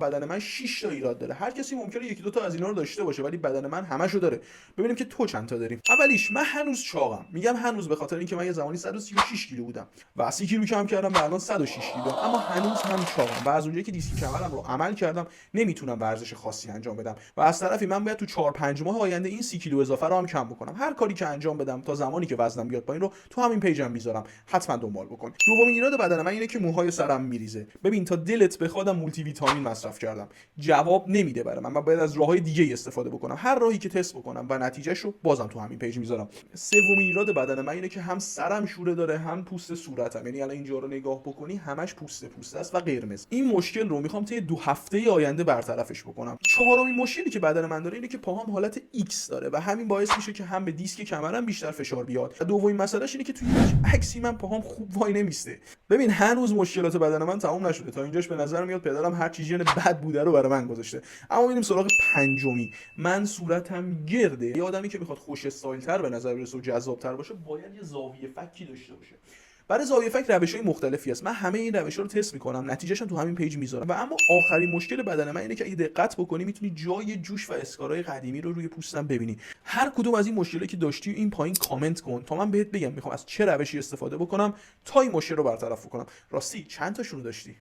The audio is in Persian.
بدن من 6 تا ایراد داره. هر کسی ممکنه یکی دو تا از اینا رو داشته باشه ولی بدن من همشو داره. ببینیم که تو چند تا داری. اولیش من هنوز چاقم. میگم هنوز به خاطر اینکه من یه زمانی 136 کیلو بودم و 30 کیلو کم کردم و الان 106 کیلو، اما هنوز هم چاقم و از اونجایی که دیسک کمرم رو عمل کردم نمیتونم ورزش خاصی انجام بدم و از طرفی من باید تو 4 5 ماه آینده این 30 کیلو اضافه رو هم کم بکنم. هر کاری که انجام بدم تا زمانی که وزنم بیاد پایین رو تو همین پیجم میذارم، حتما دنبال بکن. دومین ایراد بدن من اینه که موهای سرم میریزه. ببین تا دلت بخوادم مولتی ویتامین مصرف کردم، جواب نمیده برای من باید از راههای دیگه استفاده بکنم. هر راهی که تست بکنم و نتیجهشو بازم تو همین پیج میذارم. سومین ایراد بدن من اینه که هم سرم شوره داره هم پوست صورتم، یعنی الان اینجا رو نگاه بکنی همش پوست است و قرمز. این مشکل رو میخوام طی 2 هفته آینده برطرفش بکنم. چهارمین مشکلی که بدن من داره اینه که پاهام حالت ایکس داره و همین باعث میشه که هم به دیسک کمرم بیشتر فشار بیاد. دومین مسئلهش اینه که توی هیچ عکسی من پاهام خوب وای نمیسته. ببین هنوز مشکلات بدن من تموم نشده. تا اینجاش به نظر میاد پدرم هر چیزی بد بوده رو برای من گذاشته. اما میریم سراغ پنجمی. من صورتم گرده. یه آدمی که میخواد خوش استایل تر به نظر برسه و جذاب تر باشه باید یه زاویه فکی داشته باشه. برای زاویه فک روش‌های مختلفی هست. من همه این روش‌ها رو تست می‌کنم، نتیجه‌شون تو همین پیج میذارم. و اما آخرین مشکل بدن من اینه که اگه دقت بکنی میتونی جای جوش و اسکارای قدیمی رو روی پوستم ببینی. هر کدوم از این مشکلاتی که داشتی این پایین کامنت کن تا من بهت بگم میخوام از چه روشی استفاده بکنم تا این مشکل رو برطرف کنم. راستی چند تاشون رو داشتی؟